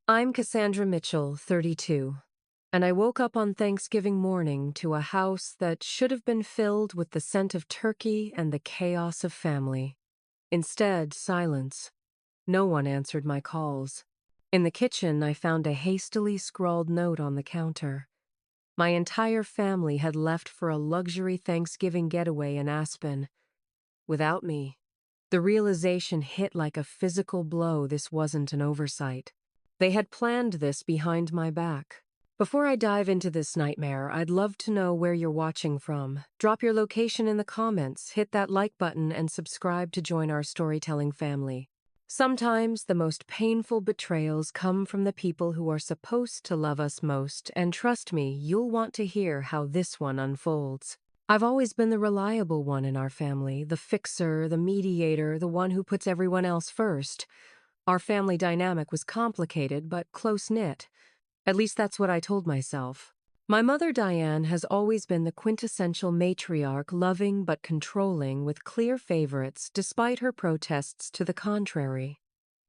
I'm Cassandra Mitchell, 32, and I woke up on Thanksgiving morning to a house that should have been filled with the scent of turkey and the chaos of family. Instead, silence. No one answered my calls. In the kitchen, I found a hastily scrawled note on the counter. My entire family had left for a luxury Thanksgiving getaway in Aspen. Without me. The realization hit like a physical blow this wasn't an oversight. They had planned this behind my back. Before I dive into this nightmare, I'd love to know where you're watching from. Drop your location in the comments, hit that like button, and subscribe to join our storytelling family. Sometimes the most painful betrayals come from the people who are supposed to love us most, and trust me, you'll want to hear how this one unfolds. I've always been the reliable one in our family, the fixer, the mediator, the one who puts everyone else first. Our family dynamic was complicated but close-knit. At least that's what I told myself. My mother, Diane, has always been the quintessential matriarch, loving but controlling, with clear favorites despite her protests to the contrary.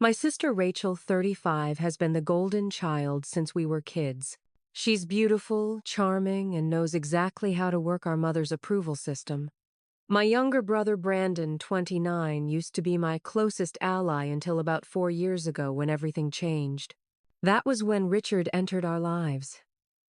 My sister Rachel, 35, has been the golden child since we were kids. She's beautiful, charming, and knows exactly how to work our mother's approval system. My younger brother Brandon, 29, used to be my closest ally until about 4 years ago when everything changed. That was when Richard entered our lives.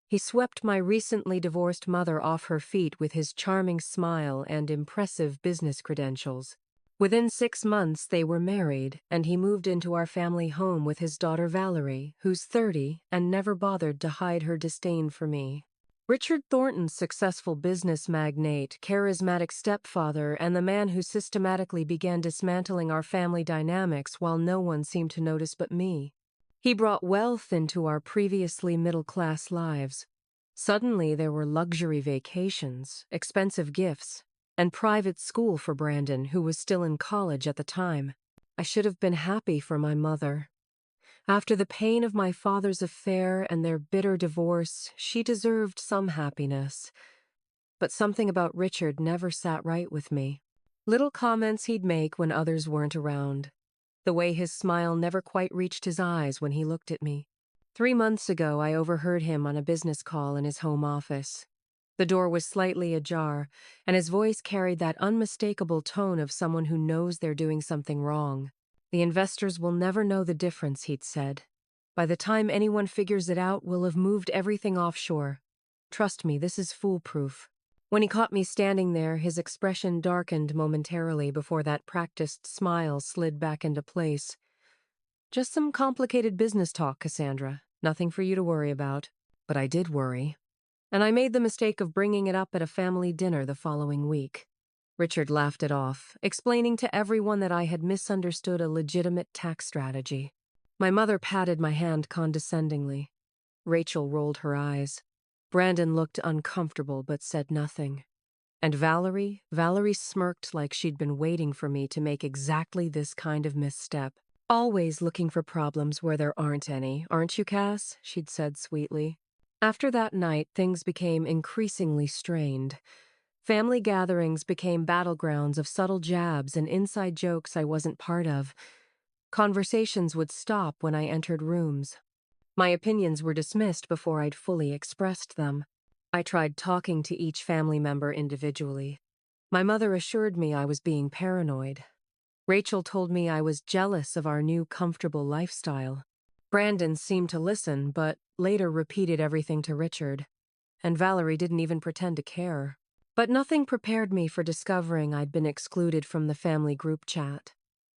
He swept my recently divorced mother off her feet with his charming smile and impressive business credentials. Within 6 months, they were married, and he moved into our family home with his daughter Valerie, who's 30 and never bothered to hide her disdain for me. Richard Thornton's successful business magnate, charismatic stepfather, and the man who systematically began dismantling our family dynamics while no one seemed to notice but me. He brought wealth into our previously middle-class lives. Suddenly, there were luxury vacations, expensive gifts, and private school for Brandon, who was still in college at the time. I should have been happy for my mother. After the pain of my father's affair and their bitter divorce, she deserved some happiness. But something about Richard never sat right with me. Little comments he'd make when others weren't around. The way his smile never quite reached his eyes when he looked at me. 3 months ago, I overheard him on a business call in his home office. The door was slightly ajar, and his voice carried that unmistakable tone of someone who knows they're doing something wrong. The investors will never know the difference, he'd said. By the time anyone figures it out, we'll have moved everything offshore. Trust me, this is foolproof. When he caught me standing there, his expression darkened momentarily before that practiced smile slid back into place. Just some complicated business talk, Cassandra. Nothing for you to worry about. But I did worry. And I made the mistake of bringing it up at a family dinner the following week. Richard laughed it off, explaining to everyone that I had misunderstood a legitimate tax strategy. My mother patted my hand condescendingly. Rachel rolled her eyes. Brandon looked uncomfortable but said nothing. And Valerie smirked like she'd been waiting for me to make exactly this kind of misstep. Always looking for problems where there aren't any, aren't you, Cass? She'd said sweetly. After that night, things became increasingly strained. Family gatherings became battlegrounds of subtle jabs and inside jokes I wasn't part of. Conversations would stop when I entered rooms. My opinions were dismissed before I'd fully expressed them. I tried talking to each family member individually. My mother assured me I was being paranoid. Rachel told me I was jealous of our new comfortable lifestyle. Brandon seemed to listen, but later repeated everything to Richard. And Valerie didn't even pretend to care. But nothing prepared me for discovering I'd been excluded from the family group chat.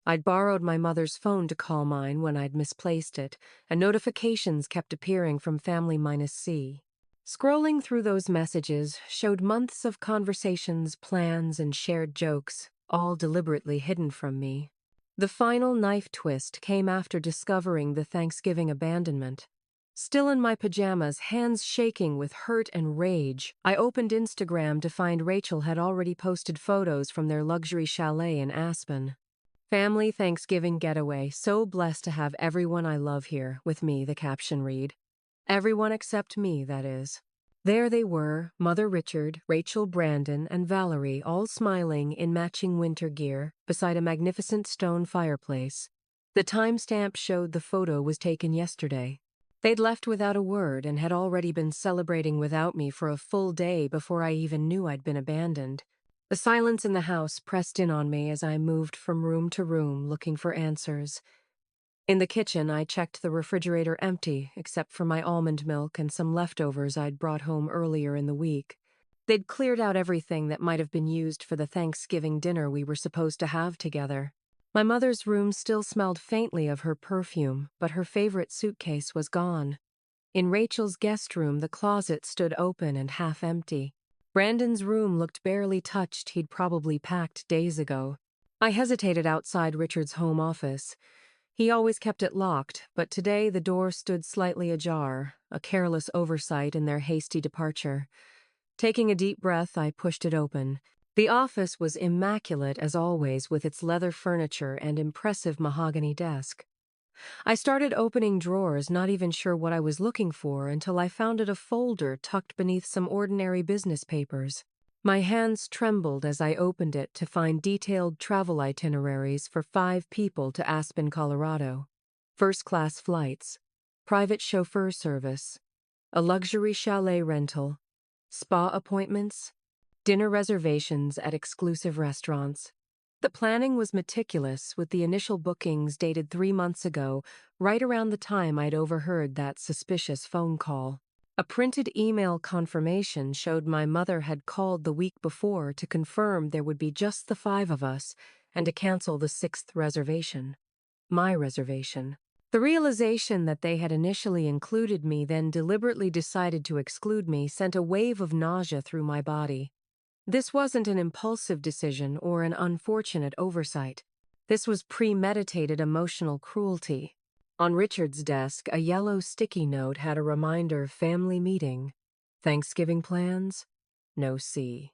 I'd borrowed my mother's phone to call mine when I'd misplaced it, and notifications kept appearing from Family-C. Scrolling through those messages showed months of conversations, plans, and shared jokes, all deliberately hidden from me. The final knife twist came after discovering the Thanksgiving abandonment. Still in my pajamas, hands shaking with hurt and rage, I opened Instagram to find Rachel had already posted photos from their luxury chalet in Aspen. Family Thanksgiving getaway, so blessed to have everyone I love here with me, the caption read. Everyone except me, that is. There they were, Mother Richard, Rachel, Brandon, and Valerie, all smiling in matching winter gear, beside a magnificent stone fireplace. The timestamp showed the photo was taken yesterday. They'd left without a word and had already been celebrating without me for a full day before I even knew I'd been abandoned. The silence in the house pressed in on me as I moved from room to room looking for answers. In the kitchen, I checked the refrigerator empty, except for my almond milk and some leftovers I'd brought home earlier in the week. They'd cleared out everything that might have been used for the Thanksgiving dinner we were supposed to have together. My mother's room still smelled faintly of her perfume, but her favorite suitcase was gone. In Rachel's guest room, the closet stood open and half empty. Brandon's room looked barely touched. He'd probably packed days ago. I hesitated outside Richard's home office. He always kept it locked, but today the door stood slightly ajar, a careless oversight in their hasty departure. Taking a deep breath, I pushed it open. The office was immaculate as always, with its leather furniture and impressive mahogany desk. I started opening drawers, not even sure what I was looking for, until I found a folder tucked beneath some ordinary business papers. My hands trembled as I opened it to find detailed travel itineraries for 5 people to Aspen, Colorado. First-class flights, private chauffeur service, a luxury chalet rental, spa appointments, dinner reservations at exclusive restaurants. The planning was meticulous, with the initial bookings dated 3 months ago, right around the time I'd overheard that suspicious phone call. A printed email confirmation showed my mother had called the week before to confirm there would be just the 5 of us and to cancel the 6th reservation. My reservation. The realization that they had initially included me, then deliberately decided to exclude me, sent a wave of nausea through my body. This wasn't an impulsive decision or an unfortunate oversight. This was premeditated emotional cruelty. On Richard's desk, a yellow sticky note had a reminder: family meeting. Thanksgiving plans? No see.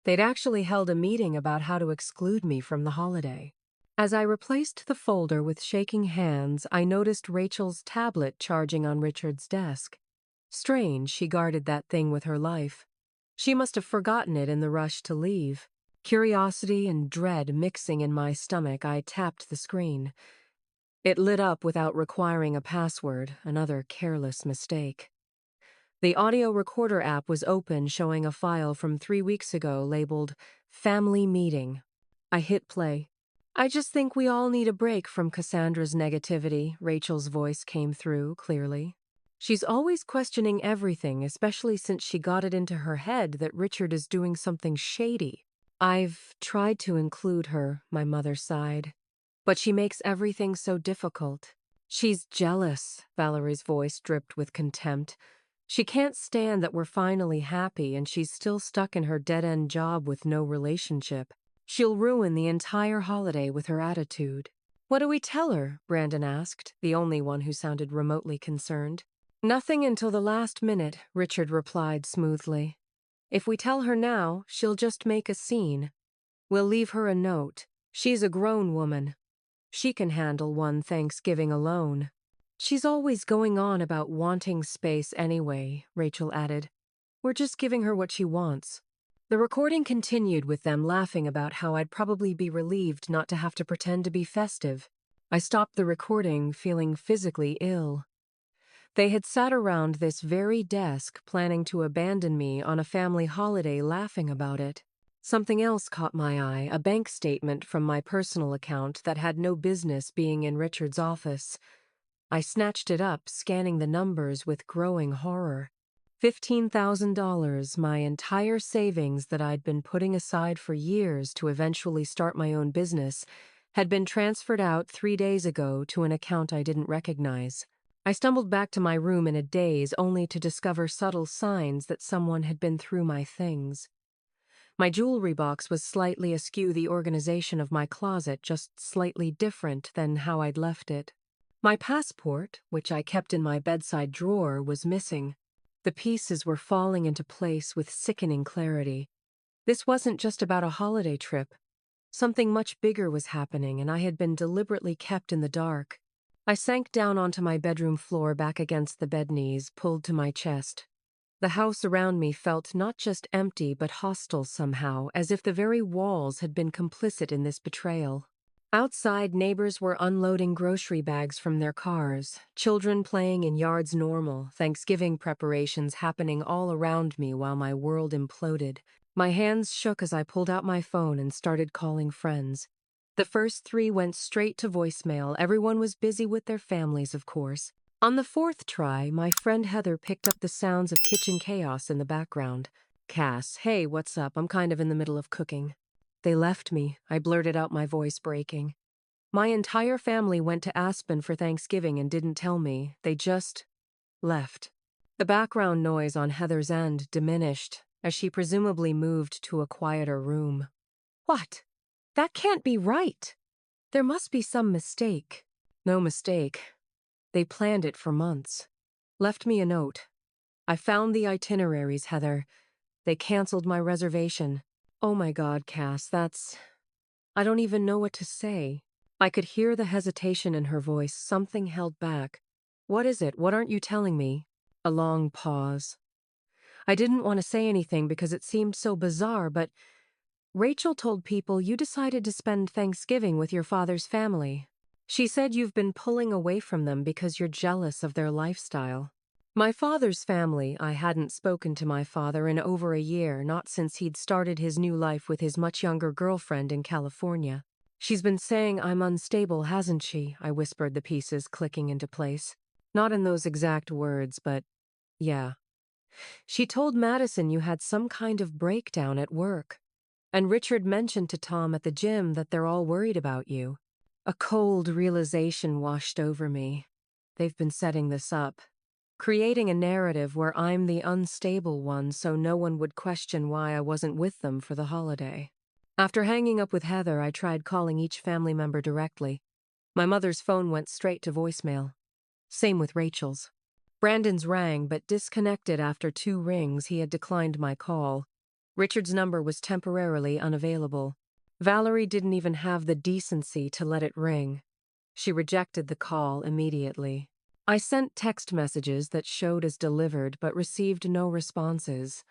They'd actually held a meeting about how to exclude me from the holiday. As I replaced the folder with shaking hands, I noticed Rachel's tablet charging on Richard's desk. Strange, she guarded that thing with her life. She must have forgotten it in the rush to leave. Curiosity and dread mixing in my stomach, I tapped the screen. It lit up without requiring a password, another careless mistake. The audio recorder app was open, showing a file from 3 weeks ago labeled Family Meeting. I hit play. I just think we all need a break from Cassandra's negativity, Rachel's voice came through clearly. She's always questioning everything, especially since she got it into her head that Richard is doing something shady. I've tried to include her, my mother sighed. But she makes everything so difficult. She's jealous, Valerie's voice dripped with contempt. She can't stand that we're finally happy and she's still stuck in her dead-end job with no relationship. She'll ruin the entire holiday with her attitude. What do we tell her? Brandon asked, the only one who sounded remotely concerned. Nothing until the last minute, Richard replied smoothly. If we tell her now, she'll just make a scene. We'll leave her a note. She's a grown woman. She can handle one Thanksgiving alone. She's always going on about wanting space anyway, Rachel added. We're just giving her what she wants. The recording continued with them laughing about how I'd probably be relieved not to have to pretend to be festive. I stopped the recording, feeling physically ill. They had sat around this very desk planning to abandon me on a family holiday, laughing about it. Something else caught my eye, a bank statement from my personal account that had no business being in Richard's office. I snatched it up, scanning the numbers with growing horror. $15,000, my entire savings that I'd been putting aside for years to eventually start my own business, had been transferred out 3 days ago to an account I didn't recognize. I stumbled back to my room in a daze, only to discover subtle signs that someone had been through my things. My jewelry box was slightly askew, the organization of my closet just slightly different than how I'd left it. My passport, which I kept in my bedside drawer, was missing. The pieces were falling into place with sickening clarity. This wasn't just about a holiday trip. Something much bigger was happening, and I had been deliberately kept in the dark. I sank down onto my bedroom floor, back against the bed knees, pulled to my chest. The house around me felt not just empty but hostile somehow, as if the very walls had been complicit in this betrayal. Outside, neighbors were unloading grocery bags from their cars, children playing in yards normal, Thanksgiving preparations happening all around me while my world imploded. My hands shook as I pulled out my phone and started calling friends. The first three went straight to voicemail. Everyone was busy with their families, of course. On the fourth try, my friend Heather picked up the sounds of kitchen chaos in the background. Cass, hey, what's up? I'm kind of in the middle of cooking. They left me, I blurted out, my voice breaking. My entire family went to Aspen for Thanksgiving and didn't tell me. They just left. The background noise on Heather's end diminished as she presumably moved to a quieter room. What? That can't be right. There must be some mistake. No mistake. They planned it for months. Left me a note. I found the itineraries, Heather. They canceled my reservation. Oh my God, Cass, I don't even know what to say. I could hear the hesitation in her voice, something held back. What is it? What aren't you telling me? A long pause. I didn't want to say anything because it seemed so bizarre, but Rachel told people you decided to spend Thanksgiving with your father's family. She said you've been pulling away from them because you're jealous of their lifestyle. My father's family, I hadn't spoken to my father in over a year, not since he'd started his new life with his much younger girlfriend in California. She's been saying I'm unstable, hasn't she? I whispered, the pieces clicking into place. Not in those exact words, but yeah. She told Madison you had some kind of breakdown at work. And Richard mentioned to Tom at the gym that they're all worried about you. A cold realization washed over me. They've been setting this up, creating a narrative where I'm the unstable one so no one would question why I wasn't with them for the holiday. After hanging up with Heather, I tried calling each family member directly. My mother's phone went straight to voicemail. Same with Rachel's. Brandon's rang but disconnected after 2 rings. He had declined my call. Richard's number was temporarily unavailable. Valerie didn't even have the decency to let it ring. She rejected the call immediately. I sent text messages that showed as delivered but received no responses.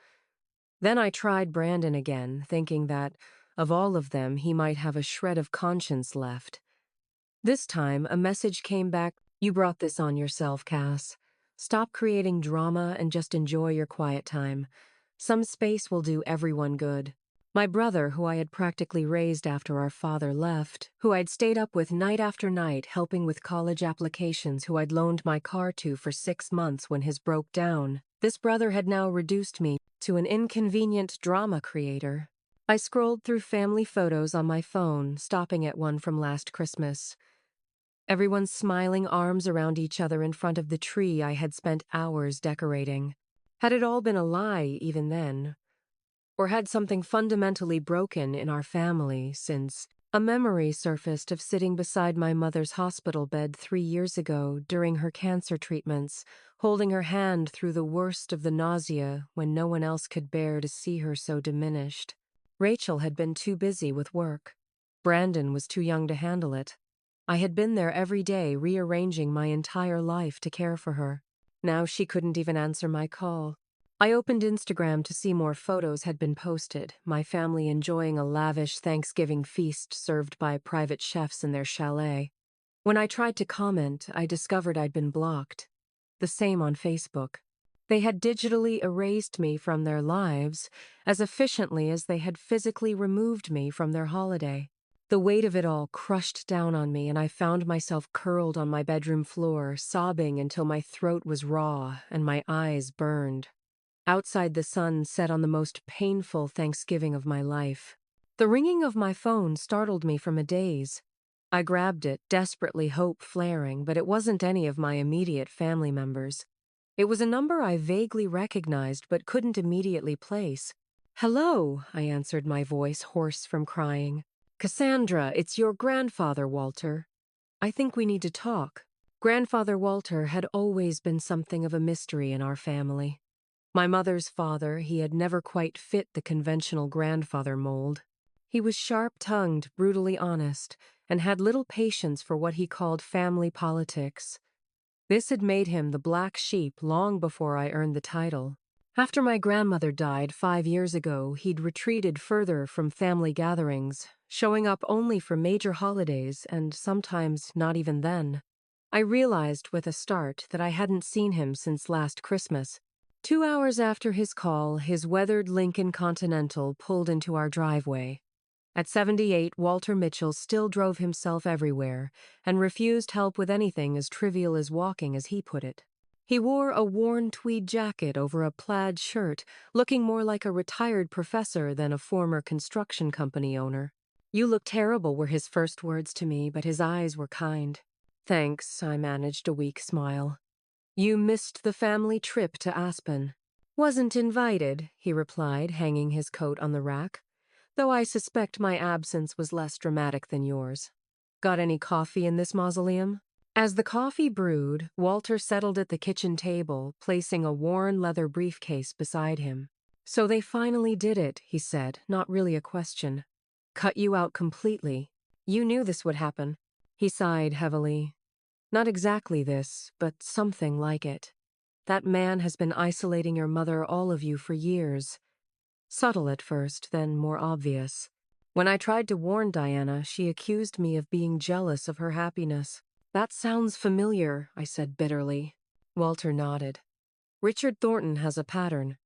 Then I tried Brandon again, thinking that, of all of them, he might have a shred of conscience left. This time, a message came back. You brought this on yourself, Cass. Stop creating drama and just enjoy your quiet time. Some space will do everyone good. My brother, who I had practically raised after our father left, who I'd stayed up with night after night helping with college applications, who I'd loaned my car to for 6 months when his broke down, this brother had now reduced me to an inconvenient drama creator. I scrolled through family photos on my phone, stopping at one from last Christmas. Everyone smiling, arms around each other in front of the tree I had spent hours decorating. Had it all been a lie even then? Or had something fundamentally broken in our family since a memory surfaced of sitting beside my mother's hospital bed 3 years ago during her cancer treatments, holding her hand through the worst of the nausea when no one else could bear to see her so diminished. Rachel had been too busy with work. Brandon was too young to handle it. I had been there every day, rearranging my entire life to care for her. Now she couldn't even answer my call. I opened Instagram to see more photos had been posted, my family enjoying a lavish Thanksgiving feast served by private chefs in their chalet. When I tried to comment, I discovered I'd been blocked. The same on Facebook. They had digitally erased me from their lives as efficiently as they had physically removed me from their holiday. The weight of it all crushed down on me, and I found myself curled on my bedroom floor, sobbing until my throat was raw and my eyes burned. Outside, the sun set on the most painful Thanksgiving of my life. The ringing of my phone startled me from a daze. I grabbed it, desperately, hope flaring, but it wasn't any of my immediate family members. It was a number I vaguely recognized but couldn't immediately place. "Hello," I answered, my voice hoarse from crying. "Cassandra, it's your grandfather, Walter. I think we need to talk." Grandfather Walter had always been something of a mystery in our family. My mother's father, he had never quite fit the conventional grandfather mold. He was sharp-tongued, brutally honest, and had little patience for what he called family politics. This had made him the black sheep long before I earned the title. After my grandmother died 5 years ago, he'd retreated further from family gatherings, showing up only for major holidays and sometimes not even then. I realized with a start that I hadn't seen him since last Christmas. 2 hours after his call, his weathered Lincoln Continental pulled into our driveway. At 78, Walter Mitchell still drove himself everywhere and refused help with anything as trivial as walking, as he put it. He wore a worn tweed jacket over a plaid shirt, looking more like a retired professor than a former construction company owner. "You look terrible," were his first words to me, but his eyes were kind. "Thanks," I managed a weak smile. "You missed the family trip to Aspen." "Wasn't invited," he replied, hanging his coat on the rack. "Though I suspect my absence was less dramatic than yours. Got any coffee in this mausoleum?" As the coffee brewed, Walter settled at the kitchen table, placing a worn leather briefcase beside him. "So they finally did it," he said, not really a question. "Cut you out completely. You knew this would happen." He sighed heavily. "Not exactly this, but something like it. That man has been isolating your mother, all of you, for years. Subtle at first, then more obvious. When I tried to warn Diana, she accused me of being jealous of her happiness." "That sounds familiar," I said bitterly. Walter nodded. "Richard Thornton has a pattern.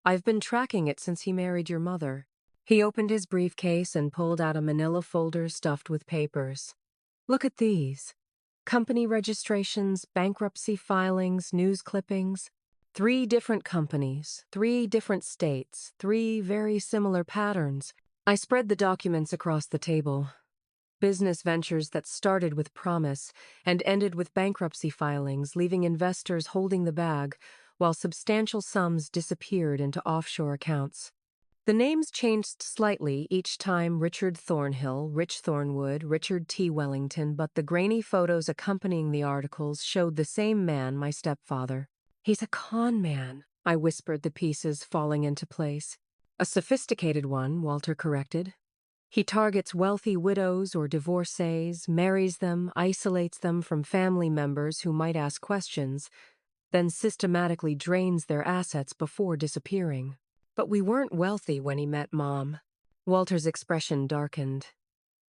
I've been tracking it since he married your mother." He opened his briefcase and pulled out a manila folder stuffed with papers. "Look at these. Company registrations, bankruptcy filings, news clippings. 3 different companies, 3 different states, 3 very similar patterns." I spread the documents across the table. Business ventures that started with promise and ended with bankruptcy filings, leaving investors holding the bag, while substantial sums disappeared into offshore accounts. The names changed slightly each time: Richard Thornhill, Rich Thornwood, Richard T. Wellington, but the grainy photos accompanying the articles showed the same man, my stepfather. "He's a con man," I whispered, the pieces falling into place. "A sophisticated one," Walter corrected. "He targets wealthy widows or divorcees, marries them, isolates them from family members who might ask questions, then systematically drains their assets before disappearing." "But we weren't wealthy when he met Mom." Walter's expression darkened.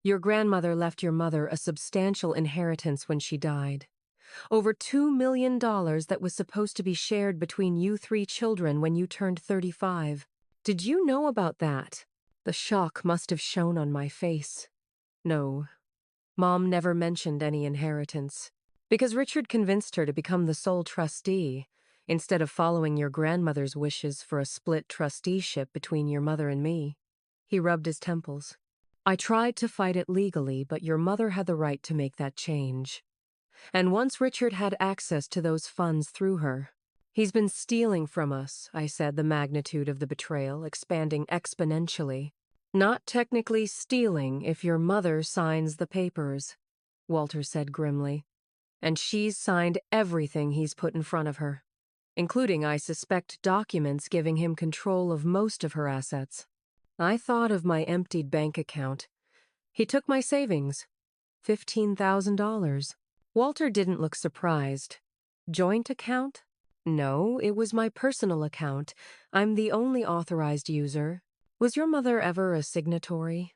"Your grandmother left your mother a substantial inheritance when she died. Over $2 million that was supposed to be shared between you 3 children when you turned 35. Did you know about that?" The shock must have shown on my face. "No. Mom never mentioned any inheritance. Because Richard convinced her to become the sole trustee, instead of following your grandmother's wishes for a split trusteeship between your mother and me." He rubbed his temples. "I tried to fight it legally, but your mother had the right to make that change. And once Richard had access to those funds through her." "He's been stealing from us," I said, the magnitude of the betrayal expanding exponentially. "Not technically stealing if your mother signs the papers," Walter said grimly. "And she's signed everything he's put in front of her, including, I suspect, documents giving him control of most of her assets." I thought of my emptied bank account. "He took my savings. $15,000. Walter didn't look surprised. "Joint account?" "No, it was my personal account. I'm the only authorized user." "Was your mother ever a signatory?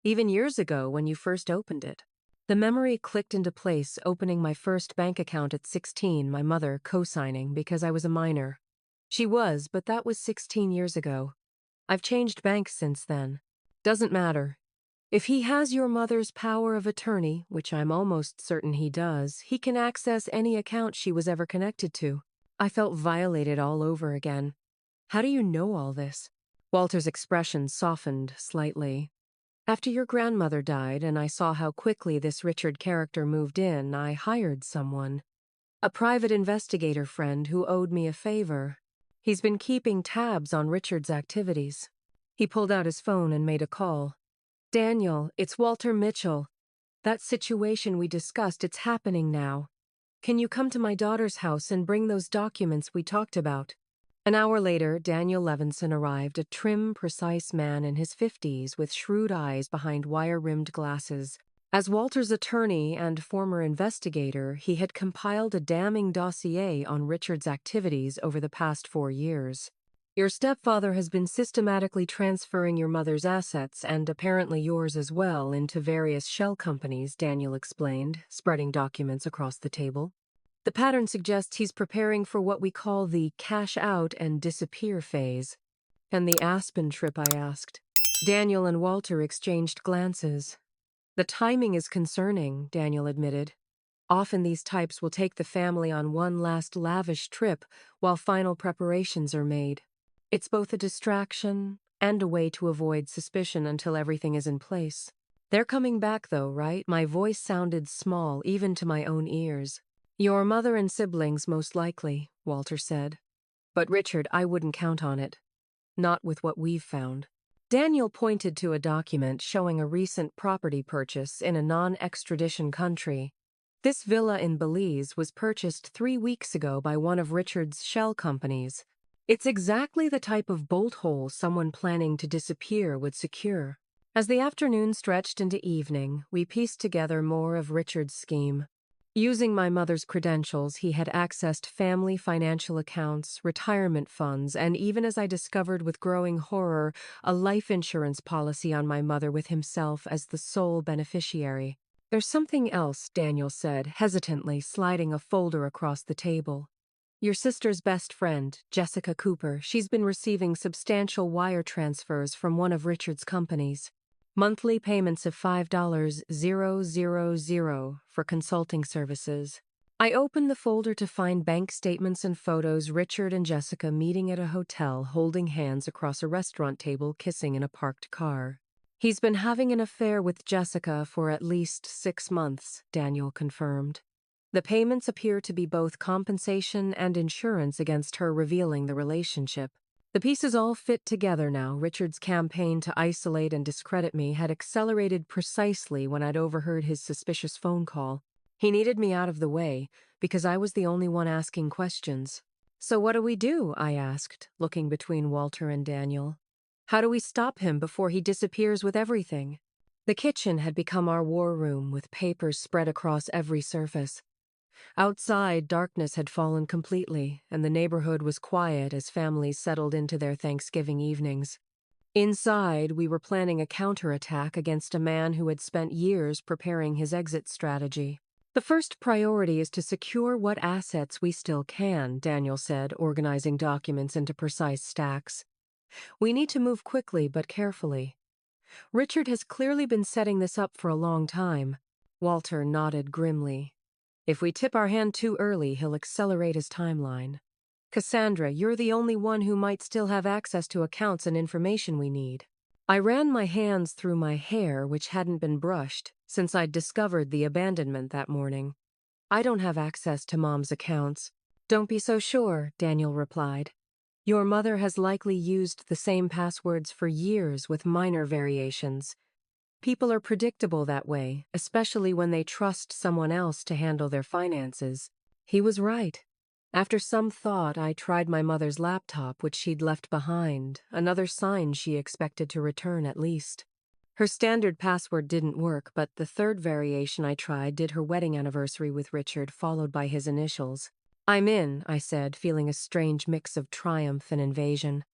Even years ago when you first opened it?" The memory clicked into place, opening my first bank account at 16, my mother co-signing because I was a minor. She was, but that was 16 years ago. I've changed banks since then. "Doesn't matter. If he has your mother's power of attorney, which I'm almost certain he does, he can access any account she was ever connected to." I felt violated all over again. "How do you know all this?" Walter's expression softened slightly. "After your grandmother died and I saw how quickly this Richard character moved in, I hired someone. A private investigator friend who owed me a favor. He's been keeping tabs on Richard's activities." He pulled out his phone and made a call. "Daniel, it's Walter Mitchell. That situation we discussed, it's happening now. Can you come to my daughter's house and bring those documents we talked about?" An hour later, Daniel Levinson arrived, a trim, precise man in his 50s with shrewd eyes behind wire-rimmed glasses. As Walter's attorney and former investigator, he had compiled a damning dossier on Richard's activities over the past 4 years. Your stepfather has been systematically transferring your mother's assets, and apparently yours as well, into various shell companies, Daniel explained, spreading documents across the table. The pattern suggests he's preparing for what we call the cash out and disappear phase. And the Aspen trip, I asked. Daniel and Walter exchanged glances. The timing is concerning, Daniel admitted. Often these types will take the family on one last lavish trip while final preparations are made. It's both a distraction and a way to avoid suspicion until everything is in place. They're coming back though, right? My voice sounded small, even to my own ears. Your mother and siblings, most likely, Walter said. But Richard, I wouldn't count on it. Not with what we've found. Daniel pointed to a document showing a recent property purchase in a non-extradition country. This villa in Belize was purchased 3 weeks ago by one of Richard's shell companies. It's exactly the type of bolt hole someone planning to disappear would secure. As the afternoon stretched into evening, we pieced together more of Richard's scheme. Using my mother's credentials, he had accessed family financial accounts, retirement funds, and even, as I discovered with growing horror, a life insurance policy on my mother with himself as the sole beneficiary. There's something else, Daniel said, hesitantly sliding a folder across the table. Your sister's best friend, Jessica Cooper, she's been receiving substantial wire transfers from one of Richard's companies. Monthly payments of $5,000 for consulting services. I opened the folder to find bank statements and photos Richard and Jessica meeting at a hotel, holding hands across a restaurant table, kissing in a parked car. He's been having an affair with Jessica for at least 6 months, Daniel confirmed. The payments appear to be both compensation and insurance against her revealing the relationship. The pieces all fit together now. Richard's campaign to isolate and discredit me had accelerated precisely when I'd overheard his suspicious phone call. He needed me out of the way, because I was the only one asking questions. So what do we do? I asked, looking between Walter and Daniel. How do we stop him before he disappears with everything? The kitchen had become our war room, with papers spread across every surface. Outside, darkness had fallen completely, and the neighborhood was quiet as families settled into their Thanksgiving evenings. Inside, we were planning a counterattack against a man who had spent years preparing his exit strategy. The first priority is to secure what assets we still can, Daniel said, organizing documents into precise stacks. We need to move quickly but carefully. Richard has clearly been setting this up for a long time. Walter nodded grimly. If we tip our hand too early, he'll accelerate his timeline. Cassandra, you're the only one who might still have access to accounts and information we need. I ran my hands through my hair, which hadn't been brushed, since I'd discovered the abandonment that morning. I don't have access to Mom's accounts. Don't be so sure, Daniel replied. Your mother has likely used the same passwords for years with minor variations. People are predictable that way, especially when they trust someone else to handle their finances. He was right. After some thought, I tried my mother's laptop, which she'd left behind, another sign she expected to return at least. Her standard password didn't work, but the third variation I tried did her wedding anniversary with Richard, followed by his initials. I'm in, I said, feeling a strange mix of triumph and invasion.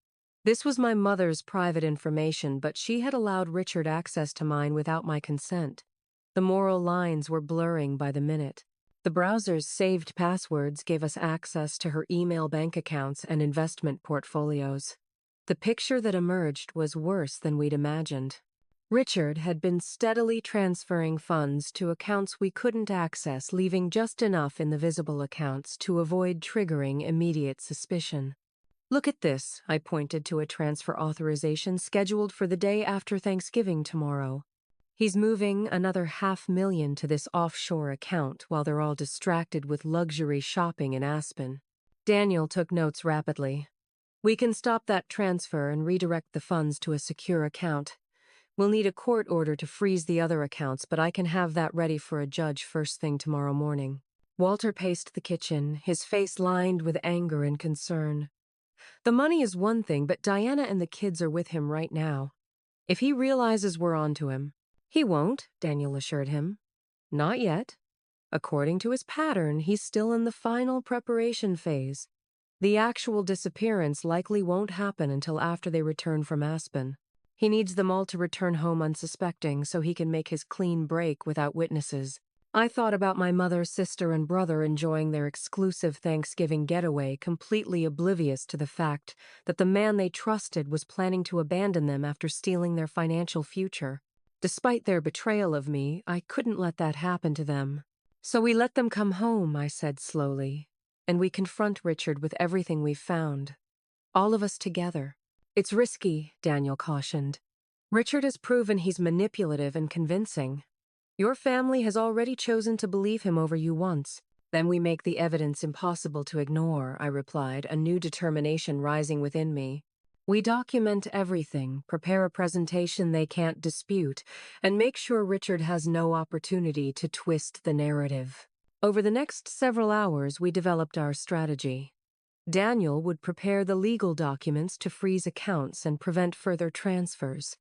This was my mother's private information, but she had allowed Richard access to mine without my consent. The moral lines were blurring by the minute. The browser's saved passwords gave us access to her email, bank accounts, and investment portfolios. The picture that emerged was worse than we'd imagined. Richard had been steadily transferring funds to accounts we couldn't access, leaving just enough in the visible accounts to avoid triggering immediate suspicion. Look at this, I pointed to a transfer authorization scheduled for the day after Thanksgiving tomorrow. He's moving another $500,000 to this offshore account while they're all distracted with luxury shopping in Aspen. Daniel took notes rapidly. We can stop that transfer and redirect the funds to a secure account. We'll need a court order to freeze the other accounts, but I can have that ready for a judge first thing tomorrow morning. Walter paced the kitchen, his face lined with anger and concern. The money is one thing, but Diana and the kids are with him right now. If he realizes we're onto him, he won't, Daniel assured him. Not yet. According to his pattern, he's still in the final preparation phase. The actual disappearance likely won't happen until after they return from Aspen. He needs them all to return home unsuspecting so he can make his clean break without witnesses. I thought about my mother, sister, and brother enjoying their exclusive Thanksgiving getaway, completely oblivious to the fact that the man they trusted was planning to abandon them after stealing their financial future. Despite their betrayal of me, I couldn't let that happen to them. So we let them come home, I said slowly, and we confront Richard with everything we've found. All of us together. It's risky, Daniel cautioned. Richard has proven he's manipulative and convincing. Your family has already chosen to believe him over you once. Then we make the evidence impossible to ignore, I replied, a new determination rising within me. We document everything, prepare a presentation they can't dispute, and make sure Richard has no opportunity to twist the narrative. Over the next several hours, we developed our strategy. Daniel would prepare the legal documents to freeze accounts and prevent further transfers.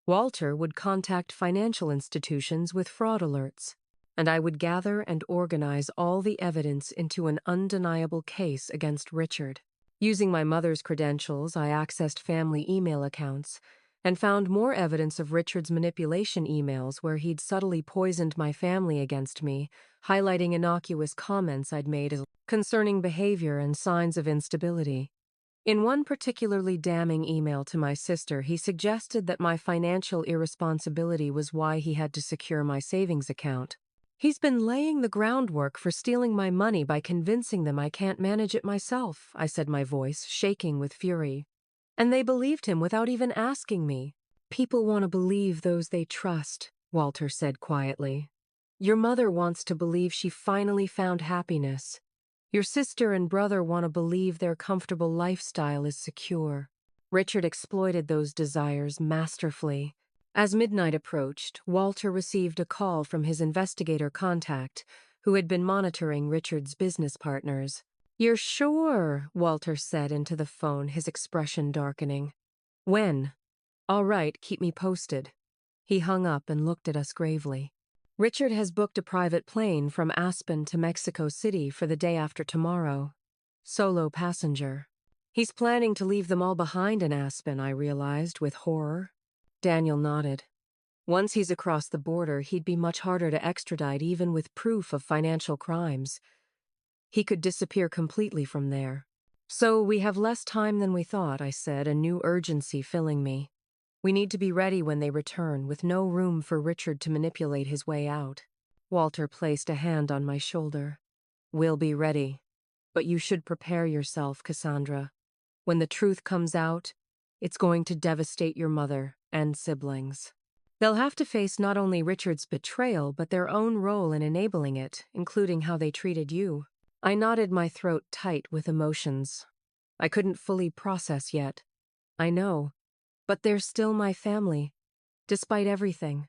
Walter would contact financial institutions with fraud alerts, and I would gather and organize all the evidence into an undeniable case against Richard. Using my mother's credentials, I accessed family email accounts and found more evidence of Richard's manipulation emails where he'd subtly poisoned my family against me, highlighting innocuous comments I'd made concerning behavior and signs of instability. In one particularly damning email to my sister, he suggested that my financial irresponsibility was why he had to secure my savings account. He's been laying the groundwork for stealing my money by convincing them I can't manage it myself, I said, my voice shaking with fury. And they believed him without even asking me. People want to believe those they trust, Walter said quietly. Your mother wants to believe she finally found happiness. Your sister and brother want to believe their comfortable lifestyle is secure. Richard exploited those desires masterfully. As midnight approached, Walter received a call from his investigator contact, who had been monitoring Richard's business partners. You're sure? Walter said into the phone, his expression darkening. When? All right, keep me posted. He hung up and looked at us gravely. Richard has booked a private plane from Aspen to Mexico City for the day after tomorrow. Solo passenger. He's planning to leave them all behind in Aspen, I realized with horror. Daniel nodded. Once he's across the border, he'd be much harder to extradite even with proof of financial crimes. He could disappear completely from there. So we have less time than we thought, I said, a new urgency filling me. We need to be ready when they return, with no room for Richard to manipulate his way out. Walter placed a hand on my shoulder. We'll be ready. But you should prepare yourself, Cassandra. When the truth comes out, it's going to devastate your mother and siblings. They'll have to face not only Richard's betrayal, but their own role in enabling it, including how they treated you. I knotted my throat tight with emotions. I couldn't fully process yet. I know. But they're still my family, despite everything.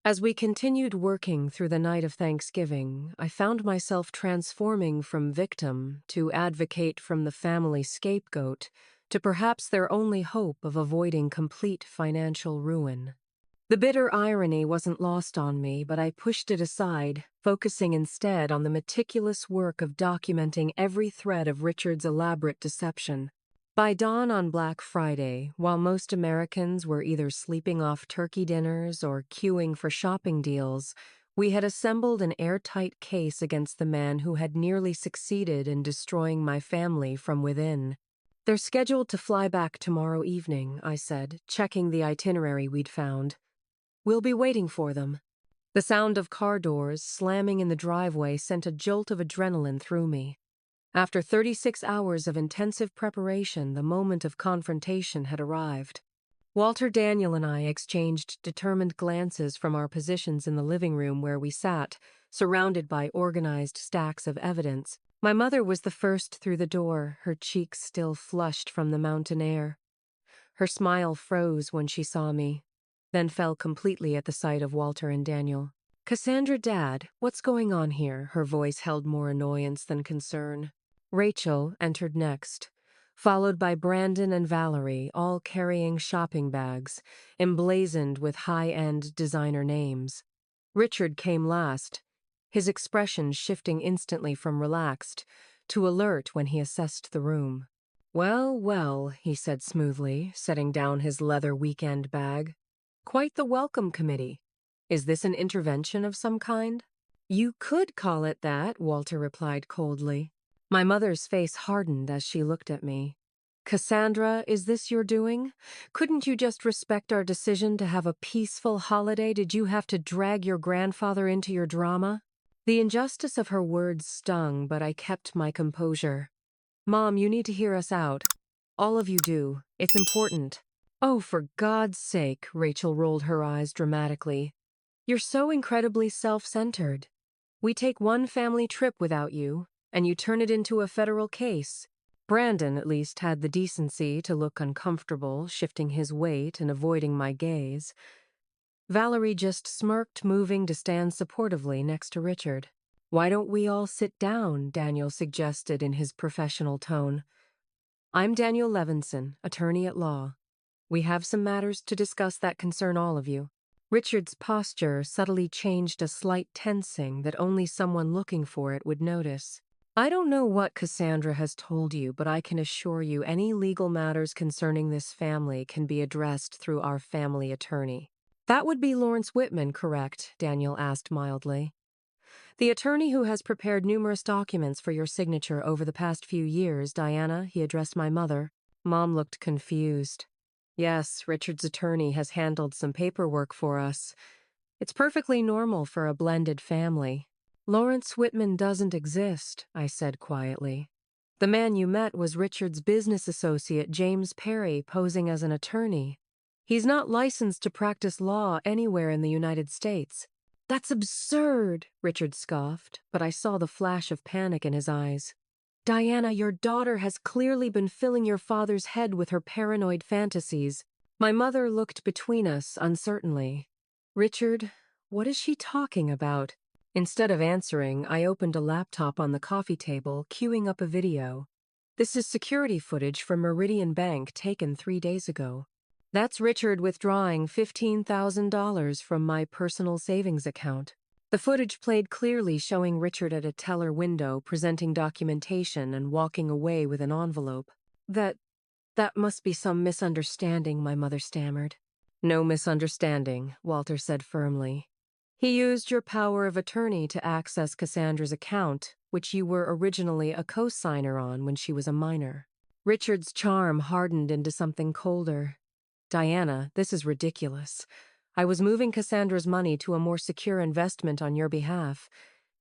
As we continued working through the night of Thanksgiving, I found myself transforming from victim to advocate, from the family scapegoat to perhaps their only hope of avoiding complete financial ruin. The bitter irony wasn't lost on me, but I pushed it aside, focusing instead on the meticulous work of documenting every thread of Richard's elaborate deception. By dawn on Black Friday, while most Americans were either sleeping off turkey dinners or queuing for shopping deals, we had assembled an airtight case against the man who had nearly succeeded in destroying my family from within. They're scheduled to fly back tomorrow evening, I said, checking the itinerary we'd found. We'll be waiting for them. The sound of car doors slamming in the driveway sent a jolt of adrenaline through me. After 36 hours of intensive preparation, the moment of confrontation had arrived. Walter, Daniel, and I exchanged determined glances from our positions in the living room where we sat, surrounded by organized stacks of evidence. My mother was the first through the door, her cheeks still flushed from the mountain air. Her smile froze when she saw me, then fell completely at the sight of Walter and Daniel. Cassandra, Dad, what's going on here? Her voice held more annoyance than concern. Rachel entered next, followed by Brandon and Valerie, all carrying shopping bags, emblazoned with high-end designer names. Richard came last, his expression shifting instantly from relaxed to alert when he assessed the room. "Well, well," he said smoothly, setting down his leather weekend bag. "Quite the welcome committee. Is this an intervention of some kind?" "You could call it that," Walter replied coldly. My mother's face hardened as she looked at me. "Cassandra, is this your doing? Couldn't you just respect our decision to have a peaceful holiday? Did you have to drag your grandfather into your drama?" The injustice of her words stung, but I kept my composure. "Mom, you need to hear us out. All of you do. It's important." "Oh, for God's sake," Rachel rolled her eyes dramatically. "You're so incredibly self-centered. We take one family trip without you, and you turn it into a federal case." Brandon, at least, had the decency to look uncomfortable, shifting his weight and avoiding my gaze. Valerie just smirked, moving to stand supportively next to Richard. "Why don't we all sit down?" Daniel suggested in his professional tone. "I'm Daniel Levinson, attorney at law. We have some matters to discuss that concern all of you." Richard's posture subtly changed, a slight tensing that only someone looking for it would notice. "I don't know what Cassandra has told you, but I can assure you any legal matters concerning this family can be addressed through our family attorney." "That would be Lawrence Whitman, correct?" Daniel asked mildly. "The attorney who has prepared numerous documents for your signature over the past few years, Diana," he addressed my mother. Mom looked confused. "Yes, Richard's attorney has handled some paperwork for us. It's perfectly normal for a blended family." "Lawrence Whitman doesn't exist," I said quietly. "The man you met was Richard's business associate, James Perry, posing as an attorney. He's not licensed to practice law anywhere in the United States." "That's absurd," Richard scoffed, but I saw the flash of panic in his eyes. "Diana, your daughter has clearly been filling your father's head with her paranoid fantasies." My mother looked between us uncertainly. "Richard, what is she talking about?" Instead of answering, I opened a laptop on the coffee table, queuing up a video. "This is security footage from Meridian Bank taken 3 days ago. That's Richard withdrawing $15,000 from my personal savings account." The footage played clearly, showing Richard at a teller window, presenting documentation and walking away with an envelope. That must be some misunderstanding," my mother stammered. "No misunderstanding," Walter said firmly. "He used your power of attorney to access Cassandra's account, which you were originally a co-signer on when she was a minor." Richard's charm hardened into something colder. "Diana, this is ridiculous. I was moving Cassandra's money to a more secure investment on your behalf.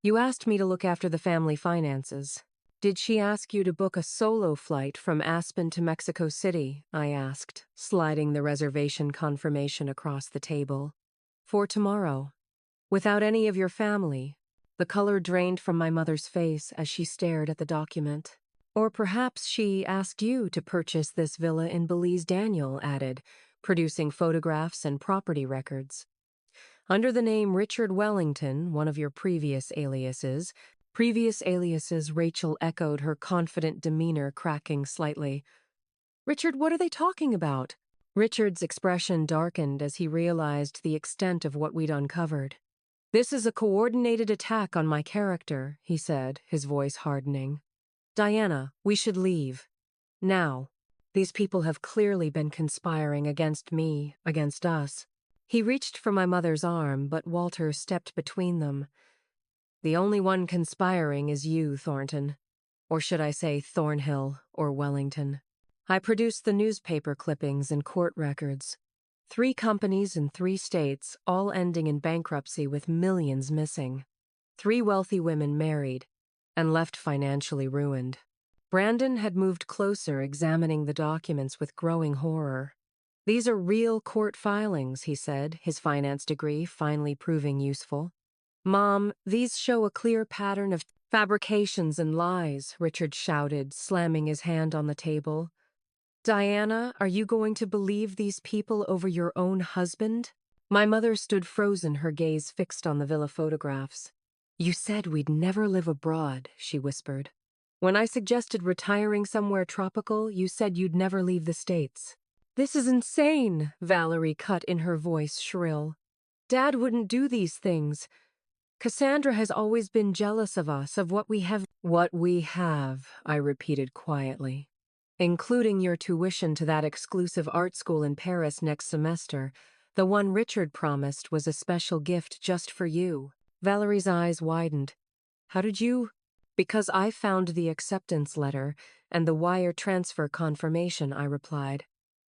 You asked me to look after the family finances." "Did she ask you to book a solo flight from Aspen to Mexico City?" I asked, sliding the reservation confirmation across the table. "For tomorrow. Without any of your family." The color drained from my mother's face as she stared at the document. "Or perhaps she asked you to purchase this villa in Belize," Daniel added, producing photographs and property records. "Under the name Richard Wellington, one of your previous aliases," Rachel echoed, her confident demeanor cracking slightly. "Richard, what are they talking about?" Richard's expression darkened as he realized the extent of what we'd uncovered. "This is a coordinated attack on my character," he said, his voice hardening. "Diana, we should leave. Now. These people have clearly been conspiring against me, against us." He reached for my mother's arm, but Walter stepped between them. "The only one conspiring is you, Thornton. Or should I say Thornhill or Wellington." I produced the newspaper clippings and court records. 3 companies in 3 states, all ending in bankruptcy with millions missing. 3 wealthy women married and left financially ruined. Brandon had moved closer, examining the documents with growing horror. "These are real court filings," he said, his finance degree finally proving useful. "Mom, these show a clear pattern of fabrications and lies," Richard shouted, slamming his hand on the table. "Diana, are you going to believe these people over your own husband?" My mother stood frozen, her gaze fixed on the villa photographs. "You said we'd never live abroad," she whispered. "When I suggested retiring somewhere tropical, you said you'd never leave the States." "This is insane," Valerie cut in, her voice shrill. "Dad wouldn't do these things. Cassandra has always been jealous of us, of what we have. What we have, I repeated quietly. Including your tuition to that exclusive art school in Paris next semester. The one Richard promised was a special gift just for you. Valerie's eyes widened. How did you? Because I found the acceptance letter and the wire transfer confirmation, I replied.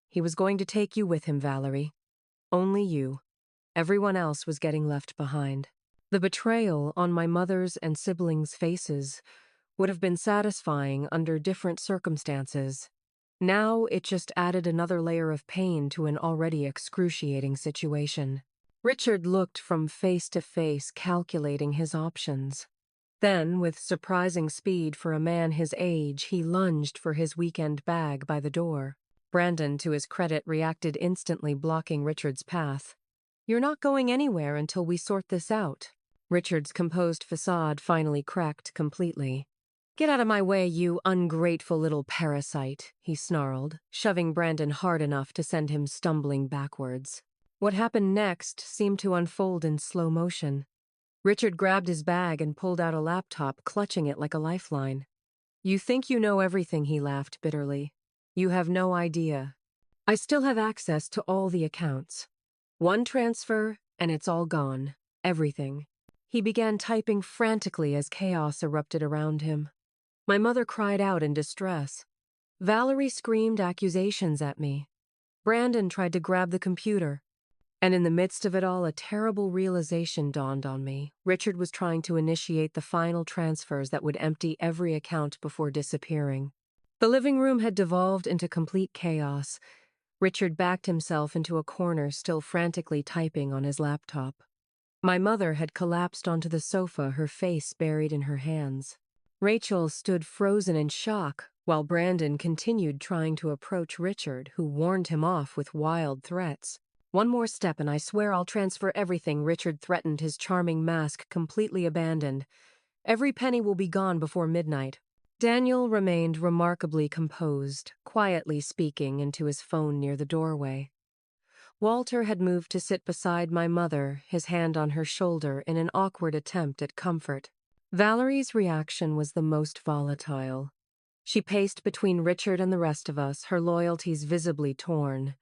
He was going to take you with him, Valerie. Only you. Everyone else was getting left behind. The betrayal on my mother's and siblings' faces would have been satisfying under different circumstances. Now it just added another layer of pain to an already excruciating situation. Richard looked from face to face, calculating his options. Then, with surprising speed for a man his age, he lunged for his weekend bag by the door. Brandon, to his credit, reacted instantly, blocking Richard's path. You're not going anywhere until we sort this out. Richard's composed facade finally cracked completely. Get out of my way, you ungrateful little parasite, he snarled, shoving Brandon hard enough to send him stumbling backwards. What happened next seemed to unfold in slow motion. Richard grabbed his bag and pulled out a laptop, clutching it like a lifeline. You think you know everything, he laughed bitterly. You have no idea. I still have access to all the accounts. One transfer, and it's all gone. Everything. He began typing frantically as chaos erupted around him. My mother cried out in distress. Valerie screamed accusations at me. Brandon tried to grab the computer. And in the midst of it all, a terrible realization dawned on me. Richard was trying to initiate the final transfers that would empty every account before disappearing. The living room had devolved into complete chaos. Richard backed himself into a corner, still frantically typing on his laptop. My mother had collapsed onto the sofa, her face buried in her hands. Rachel stood frozen in shock, while Brandon continued trying to approach Richard, who warned him off with wild threats. One more step and I swear I'll transfer everything, Richard threatened, his charming mask completely abandoned. Every penny will be gone before midnight. Daniel remained remarkably composed, quietly speaking into his phone near the doorway. Walter had moved to sit beside my mother, his hand on her shoulder in an awkward attempt at comfort. Valerie's reaction was the most volatile. She paced between Richard and the rest of us, her loyalties visibly torn.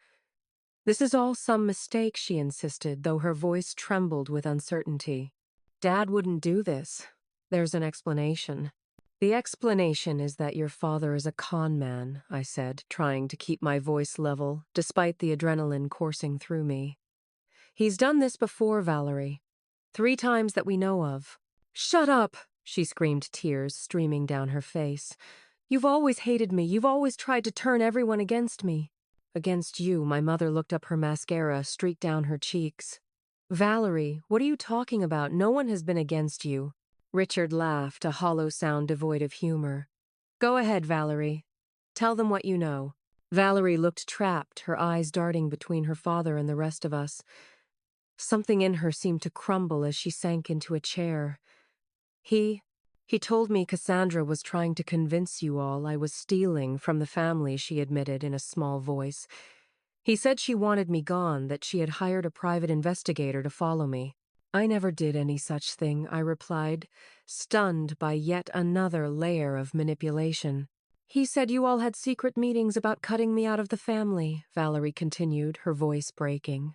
This is all some mistake, she insisted, though her voice trembled with uncertainty. Dad wouldn't do this. There's an explanation. The explanation is that your father is a con man, I said, trying to keep my voice level, despite the adrenaline coursing through me. He's done this before, Valerie. 3 times that we know of. Shut up, she screamed, tears streaming down her face. You've always hated me. You've always tried to turn everyone against me. Against you, my mother looked up, her mascara streaked down her cheeks. Valerie, what are you talking about? No one has been against you. Richard laughed, a hollow sound devoid of humor. Go ahead, Valerie. Tell them what you know. Valerie looked trapped, her eyes darting between her father and the rest of us. Something in her seemed to crumble as she sank into a chair. He told me Cassandra was trying to convince you all I was stealing from the family, she admitted in a small voice. He said she wanted me gone, that she had hired a private investigator to follow me. I never did any such thing, I replied, stunned by yet another layer of manipulation. He said you all had secret meetings about cutting me out of the family, Valerie continued, her voice breaking.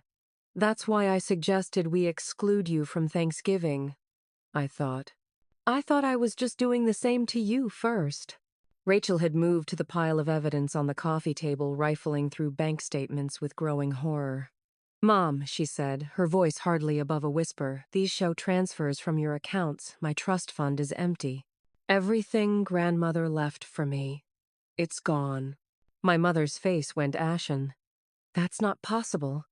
That's why I suggested we exclude you from Thanksgiving, I thought. I thought I was just doing the same to you first. Rachel had moved to the pile of evidence on the coffee table, rifling through bank statements with growing horror. Mom, she said, her voice hardly above a whisper, these show transfers from your accounts. My trust fund is empty. Everything grandmother left for me. It's gone. My mother's face went ashen. That's not possible.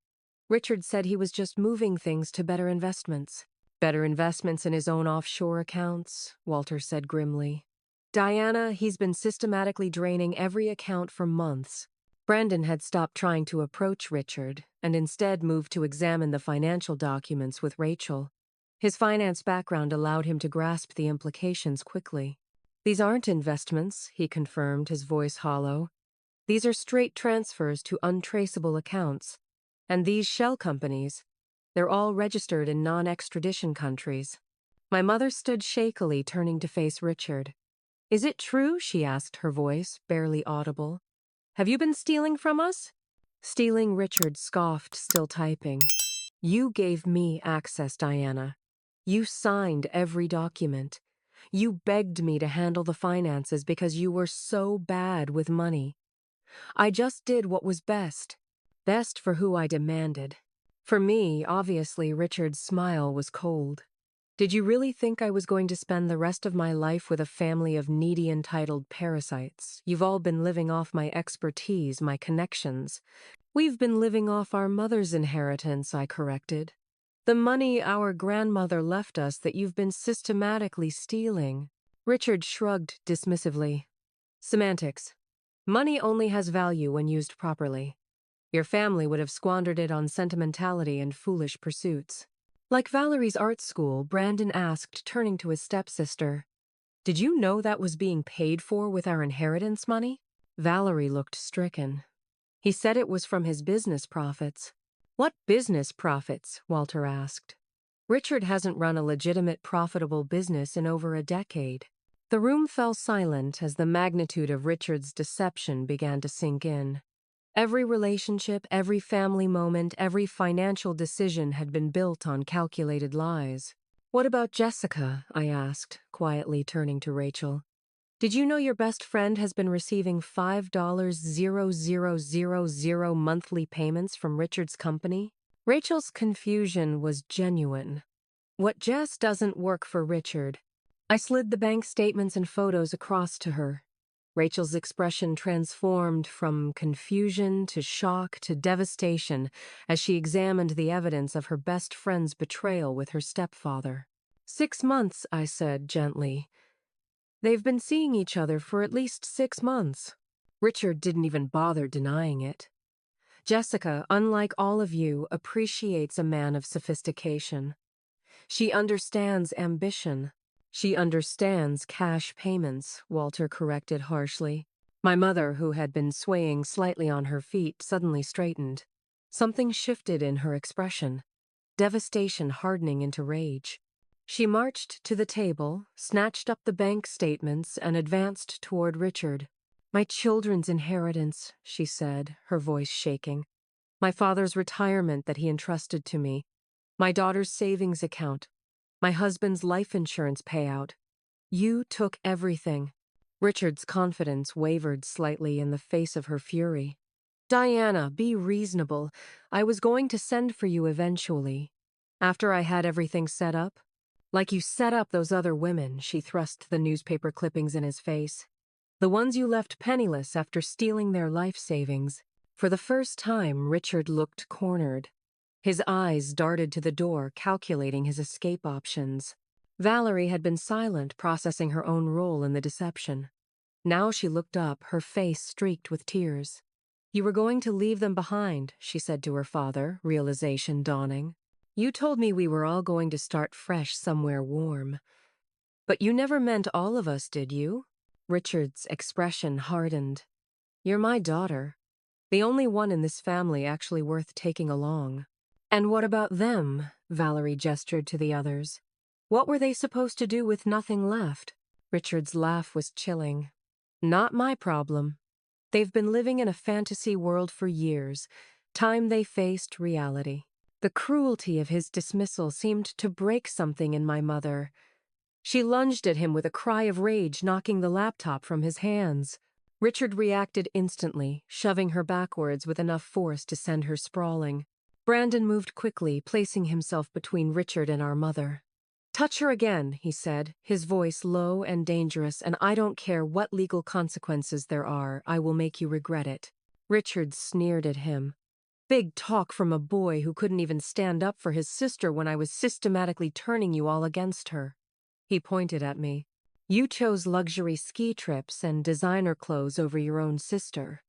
Richard said he was just moving things to better investments. Better investments in his own offshore accounts, Walter said grimly. Diana, he's been systematically draining every account for months. Brandon had stopped trying to approach Richard and instead moved to examine the financial documents with Rachel. His finance background allowed him to grasp the implications quickly. These aren't investments, he confirmed, his voice hollow. These are straight transfers to untraceable accounts. And these shell companies, they're all registered in non-extradition countries. My mother stood shakily, turning to face Richard. Is it true? She asked, her voice barely audible. Have you been stealing from us? Stealing, Richard scoffed, still typing. You gave me access, Diana. You signed every document. You begged me to handle the finances because you were so bad with money. I just did what was best. Best for who I demanded. For me, obviously, Richard's smile was cold. Did you really think I was going to spend the rest of my life with a family of needy, entitled parasites? You've all been living off my expertise, my connections. We've been living off our mother's inheritance, I corrected. The money our grandmother left us that you've been systematically stealing. Richard shrugged dismissively. Semantics. Money only has value when used properly. Your family would have squandered it on sentimentality and foolish pursuits. Like Valerie's art school, Brandon asked, turning to his stepsister, Did you know that was being paid for with our inheritance money? Valerie looked stricken. He said it was from his business profits. What business profits? Walter asked. Richard hasn't run a legitimate, profitable business in over a decade. The room fell silent as the magnitude of Richard's deception began to sink in. Every relationship, every family moment, every financial decision had been built on calculated lies. What about Jessica? I asked, quietly turning to Rachel. Did you know your best friend has been receiving $5,000 monthly payments from Richard's company? Rachel's confusion was genuine. What Jess doesn't work for Richard. I slid the bank statements and photos across to her. Rachel's expression transformed from confusion to shock to devastation as she examined the evidence of her best friend's betrayal with her stepfather. 6 months, I said gently. They've been seeing each other for at least 6 months. Richard didn't even bother denying it. Jessica, unlike all of you, appreciates a man of sophistication. She understands ambition. She understands cash payments, Walter corrected harshly. My mother, who had been swaying slightly on her feet, suddenly straightened. Something shifted in her expression, devastation hardening into rage. She marched to the table, snatched up the bank statements, and advanced toward Richard. My children's inheritance, she said, her voice shaking. My father's retirement that he entrusted to me. My daughter's savings account. My husband's life insurance payout. You took everything. Richard's confidence wavered slightly in the face of her fury. Diana, be reasonable. I was going to send for you eventually. After I had everything set up. Like you set up those other women, she thrust the newspaper clippings in his face. The ones you left penniless after stealing their life savings. For the first time, Richard looked cornered. His eyes darted to the door, calculating his escape options. Valerie had been silent, processing her own role in the deception. Now she looked up, her face streaked with tears. You were going to leave them behind, she said to her father, realization dawning. You told me we were all going to start fresh somewhere warm. But you never meant all of us, did you? Richard's expression hardened. You're my daughter. The only one in this family actually worth taking along. And what about them? Valerie gestured to the others. What were they supposed to do with nothing left? Richard's laugh was chilling. Not my problem. They've been living in a fantasy world for years. Time they faced reality. The cruelty of his dismissal seemed to break something in my mother. She lunged at him with a cry of rage, knocking the laptop from his hands. Richard reacted instantly, shoving her backwards with enough force to send her sprawling. Brandon moved quickly, placing himself between Richard and our mother. Touch her again, he said, his voice low and dangerous, and I don't care what legal consequences there are, I will make you regret it. Richard sneered at him. Big talk from a boy who couldn't even stand up for his sister when I was systematically turning you all against her. He pointed at me. You chose luxury ski trips and designer clothes over your own sister.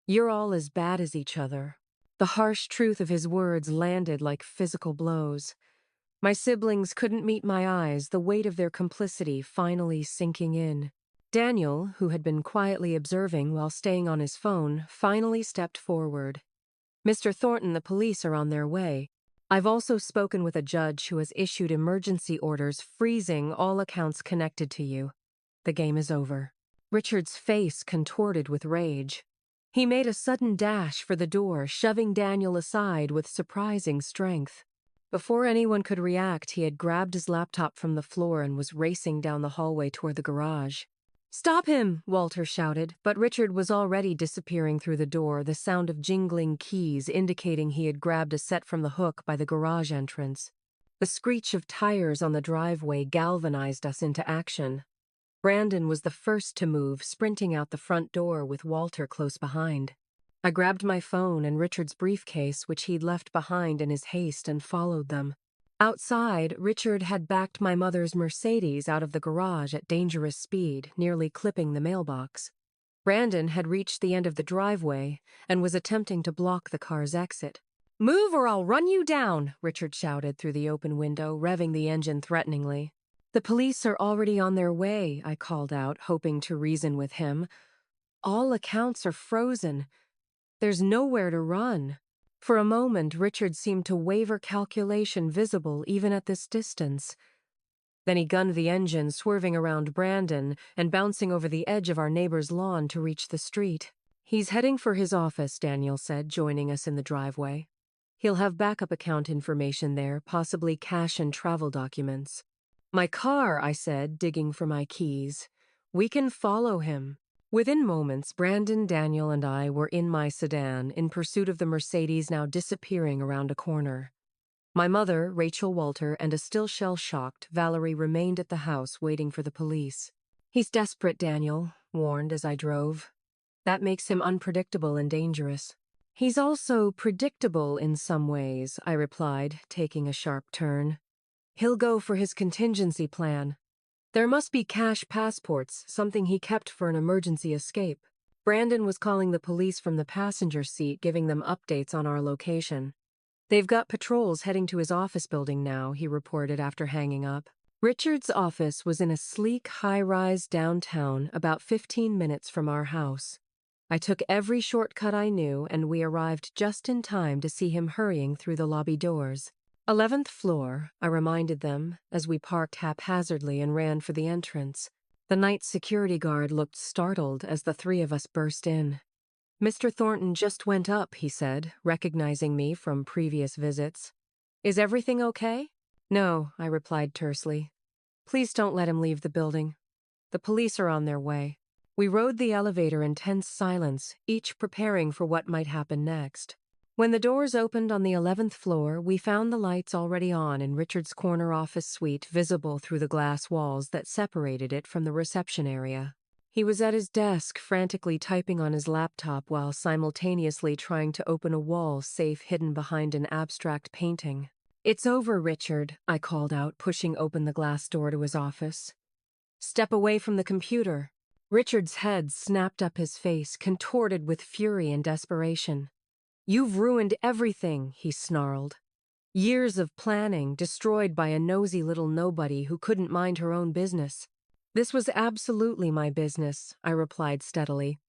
You're all as bad as each other. The harsh truth of his words landed like physical blows. My siblings couldn't meet my eyes, the weight of their complicity finally sinking in. Daniel, who had been quietly observing while staying on his phone, finally stepped forward. Mr. Thornton, the police are on their way. I've also spoken with a judge who has issued emergency orders freezing all accounts connected to you. The game is over." Richard's face contorted with rage. He made a sudden dash for the door, shoving Daniel aside with surprising strength. Before anyone could react, he had grabbed his laptop from the floor and was racing down the hallway toward the garage. "Stop him!" Walter shouted, but Richard was already disappearing through the door, the sound of jingling keys indicating he had grabbed a set from the hook by the garage entrance. The screech of tires on the driveway galvanized us into action. Brandon was the first to move, sprinting out the front door with Walter close behind. I grabbed my phone and Richard's briefcase, which he'd left behind in his haste, and followed them. Outside, Richard had backed my mother's Mercedes out of the garage at dangerous speed, nearly clipping the mailbox. Brandon had reached the end of the driveway and was attempting to block the car's exit. "Move or I'll run you down!" Richard shouted through the open window, revving the engine threateningly. "The police are already on their way," I called out, hoping to reason with him. "All accounts are frozen. There's nowhere to run." For a moment, Richard seemed to waver, calculation visible even at this distance. Then he gunned the engine, swerving around Brandon and bouncing over the edge of our neighbor's lawn to reach the street. "He's heading for his office," Daniel said, joining us in the driveway. "He'll have backup account information there, possibly cash and travel documents." "My car," I said, digging for my keys. "We can follow him." Within moments, Brandon, Daniel, and I were in my sedan, in pursuit of the Mercedes now disappearing around a corner. My mother, Rachel, Walter, and a still shell-shocked Valerie remained at the house waiting for the police. "He's desperate," Daniel warned as I drove. "That makes him unpredictable and dangerous." "He's also predictable in some ways," I replied, taking a sharp turn. "He'll go for his contingency plan. There must be cash passports, something he kept for an emergency escape." Brandon was calling the police from the passenger seat, giving them updates on our location. "They've got patrols heading to his office building now," he reported after hanging up. Richard's office was in a sleek high-rise downtown, about 15 minutes from our house. I took every shortcut I knew, and we arrived just in time to see him hurrying through the lobby doors. 11th floor, I reminded them, as we parked haphazardly and ran for the entrance. The night security guard looked startled as the three of us burst in. "Mr. Thornton just went up," he said, recognizing me from previous visits. "Is everything okay?" "No," I replied tersely. "Please don't let him leave the building. The police are on their way." We rode the elevator in tense silence, each preparing for what might happen next. When the doors opened on the 11th floor, we found the lights already on in Richard's corner office suite, visible through the glass walls that separated it from the reception area. He was at his desk, frantically typing on his laptop while simultaneously trying to open a wall safe hidden behind an abstract painting. "It's over, Richard," I called out, pushing open the glass door to his office. "Step away from the computer." Richard's head snapped up, his face contorted with fury and desperation. "You've ruined everything," he snarled. "Years of planning destroyed by a nosy little nobody who couldn't mind her own business." "This was absolutely my business," I replied steadily.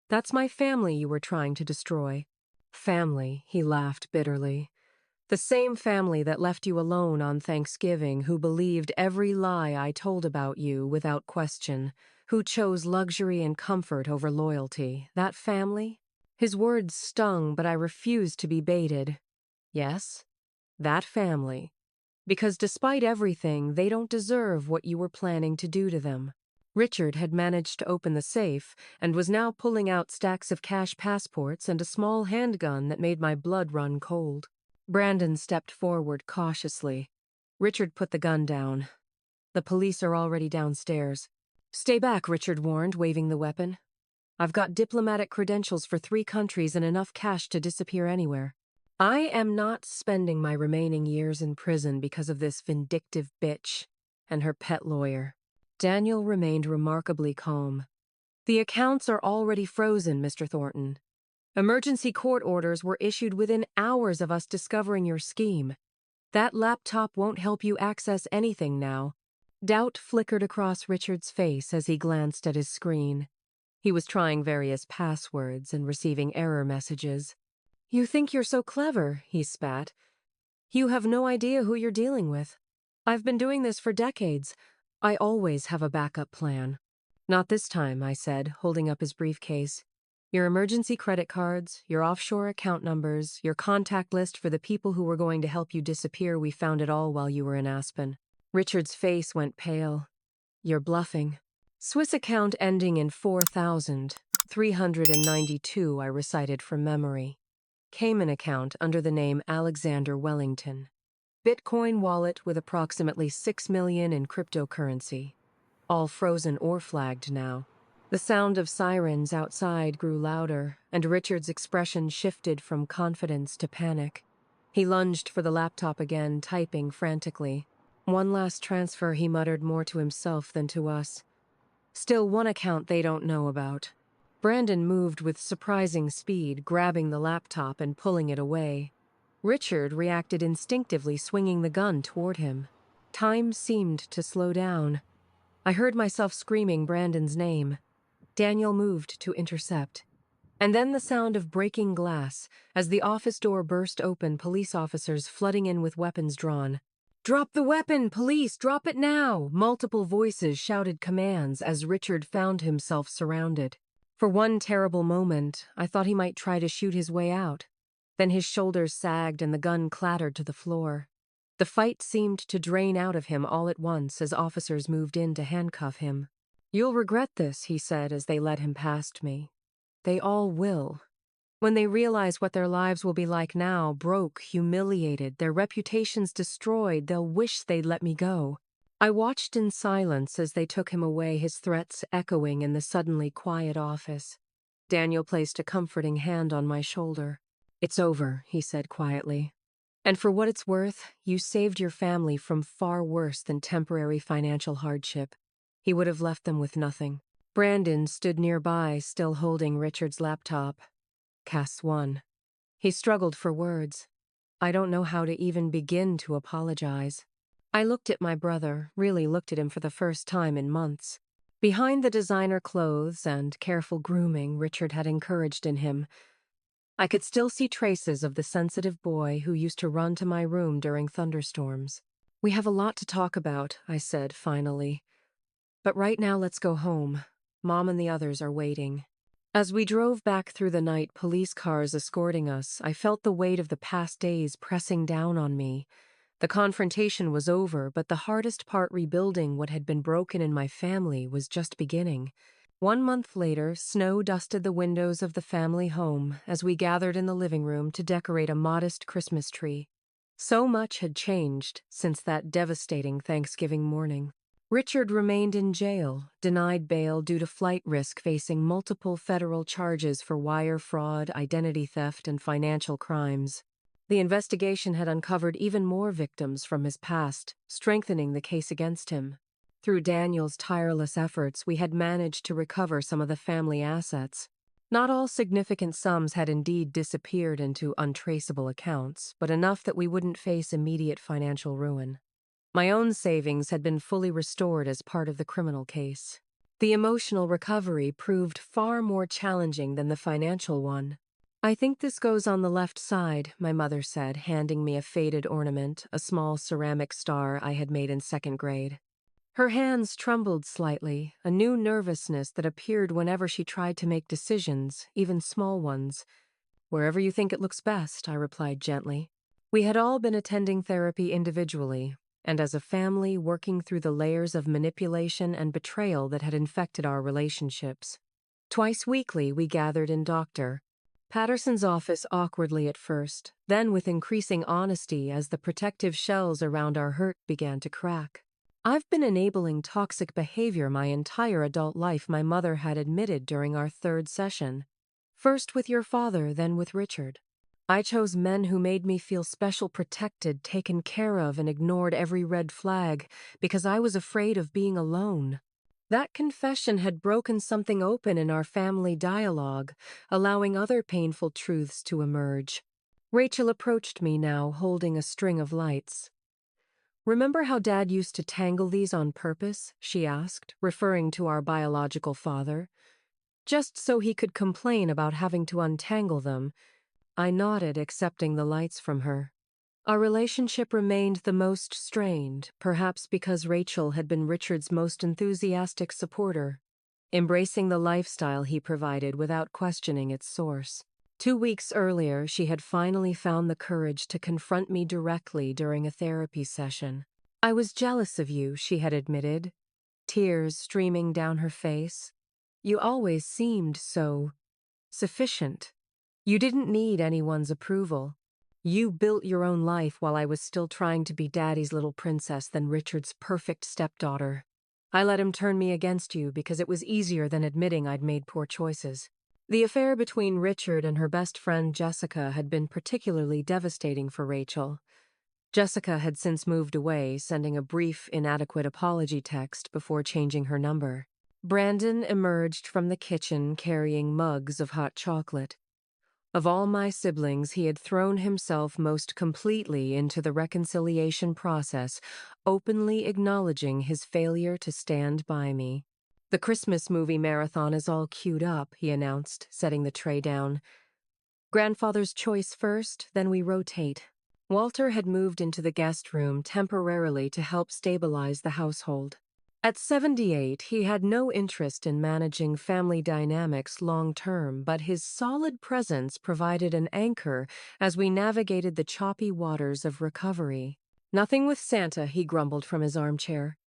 "That's my family you were trying to destroy." "Family," he laughed bitterly. "The same family that left you alone on Thanksgiving, who believed every lie I told about you without question, who chose luxury and comfort over loyalty. That family?" His words stung, but I refused to be baited. "Yes, that family. Because despite everything, they don't deserve what you were planning to do to them." Richard had managed to open the safe and was now pulling out stacks of cash passports and a small handgun that made my blood run cold. Brandon stepped forward cautiously. Richard put the gun down. "The police are already downstairs." "Stay back," Richard warned, waving the weapon. "I've got diplomatic credentials for 3 countries and enough cash to disappear anywhere. I am not spending my remaining years in prison because of this vindictive bitch and her pet lawyer." Daniel remained remarkably calm. "The accounts are already frozen, Mr. Thornton. Emergency court orders were issued within hours of us discovering your scheme. That laptop won't help you access anything now." Doubt flickered across Richard's face as he glanced at his screen. He was trying various passwords and receiving error messages. "You think you're so clever," he spat. You have no idea who you're dealing with. I've been doing this for decades. I always have a backup plan. Not this time, I said, holding up his briefcase. Your emergency credit cards, your offshore account numbers, your contact list for the people who were going to help you disappear, we found it all while you were in Aspen. Richard's face went pale. You're bluffing. Swiss account ending in 4,392, I recited from memory. Cayman account under the name Alexander Wellington. Bitcoin wallet with approximately 6 million in cryptocurrency. All frozen or flagged now. The sound of sirens outside grew louder, and Richard's expression shifted from confidence to panic. He lunged for the laptop again, typing frantically. One last transfer, he muttered, more to himself than to us. Still one account they don't know about. Brandon moved with surprising speed, grabbing the laptop and pulling it away. Richard reacted instinctively, swinging the gun toward him. Time seemed to slow down. I heard myself screaming Brandon's name. Daniel moved to intercept. And then the sound of breaking glass as the office door burst open, police officers flooding in with weapons drawn. "Drop the weapon, police! Drop it now!" Multiple voices shouted commands as Richard found himself surrounded. For one terrible moment, I thought he might try to shoot his way out. Then his shoulders sagged and the gun clattered to the floor. The fight seemed to drain out of him all at once as officers moved in to handcuff him. "You'll regret this," he said as they led him past me. "They all will. When they realize what their lives will be like now, broke, humiliated, their reputations destroyed, they'll wish they'd let me go." I watched in silence as they took him away, his threats echoing in the suddenly quiet office. Daniel placed a comforting hand on my shoulder. "It's over," he said quietly. "And for what it's worth, you saved your family from far worse than temporary financial hardship." He would have left them with nothing. Brandon stood nearby, still holding Richard's laptop. Cass won. He struggled for words. I don't know how to even begin to apologize. I looked at my brother, really looked at him for the first time in months. Behind the designer clothes and careful grooming Richard had encouraged in him, I could still see traces of the sensitive boy who used to run to my room during thunderstorms. "We have a lot to talk about," I said finally. "But right now let's go home. Mom and the others are waiting." As we drove back through the night, police cars escorting us, I felt the weight of the past days pressing down on me. The confrontation was over, but the hardest part, rebuilding what had been broken in my family, was just beginning. 1 month later, snow dusted the windows of the family home as we gathered in the living room to decorate a modest Christmas tree. So much had changed since that devastating Thanksgiving morning. Richard remained in jail, denied bail due to flight risk, facing multiple federal charges for wire fraud, identity theft, and financial crimes. The investigation had uncovered even more victims from his past, strengthening the case against him. Through Daniel's tireless efforts, we had managed to recover some of the family assets. Not all significant sums had indeed disappeared into untraceable accounts, but enough that we wouldn't face immediate financial ruin. My own savings had been fully restored as part of the criminal case. The emotional recovery proved far more challenging than the financial one. "I think this goes on the left side," my mother said, handing me a faded ornament, a small ceramic star I had made in 2nd grade. Her hands trembled slightly, a new nervousness that appeared whenever she tried to make decisions, even small ones. "Wherever you think it looks best," I replied gently. We had all been attending therapy individually, and as a family working through the layers of manipulation and betrayal that had infected our relationships. Twice weekly we gathered in Dr. Patterson's office, awkwardly at first, then with increasing honesty as the protective shells around our hurt began to crack. "I've been enabling toxic behavior my entire adult life," my mother had admitted during our 3rd session. "First with your father, then with Richard. I chose men who made me feel special, protected, taken care of, and ignored every red flag because I was afraid of being alone." That confession had broken something open in our family dialogue, allowing other painful truths to emerge. Rachel approached me now, holding a string of lights. "Remember how Dad used to tangle these on purpose?" she asked, referring to our biological father. "Just so he could complain about having to untangle them." I nodded, accepting the lights from her. Our relationship remained the most strained, perhaps because Rachel had been Richard's most enthusiastic supporter, embracing the lifestyle he provided without questioning its source. 2 weeks earlier, she had finally found the courage to confront me directly during a therapy session. "I was jealous of you," she had admitted, tears streaming down her face. "You always seemed so sufficient. You didn't need anyone's approval. You built your own life while I was still trying to be Daddy's little princess, then Richard's perfect stepdaughter. I let him turn me against you because it was easier than admitting I'd made poor choices." The affair between Richard and her best friend Jessica had been particularly devastating for Rachel. Jessica had since moved away, sending a brief, inadequate apology text before changing her number. Brandon emerged from the kitchen carrying mugs of hot chocolate. Of all my siblings, he had thrown himself most completely into the reconciliation process, openly acknowledging his failure to stand by me. "The Christmas movie marathon is all queued up," he announced, setting the tray down. "Grandfather's choice first, then we rotate." Walter had moved into the guest room temporarily to help stabilize the household. At 78, he had no interest in managing family dynamics long-term, but his solid presence provided an anchor as we navigated the choppy waters of recovery. "Nothing with Santa," he grumbled from his armchair.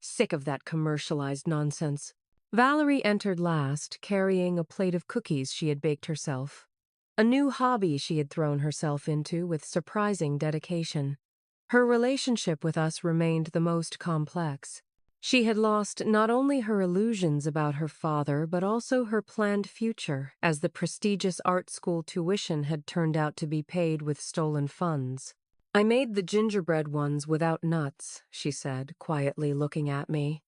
"Sick of that commercialized nonsense." Valerie entered last, carrying a plate of cookies she had baked herself. A new hobby she had thrown herself into with surprising dedication. Her relationship with us remained the most complex. She had lost not only her illusions about her father, but also her planned future, as the prestigious art school tuition had turned out to be paid with stolen funds. "I made the gingerbread ones without nuts," she said, quietly looking at me.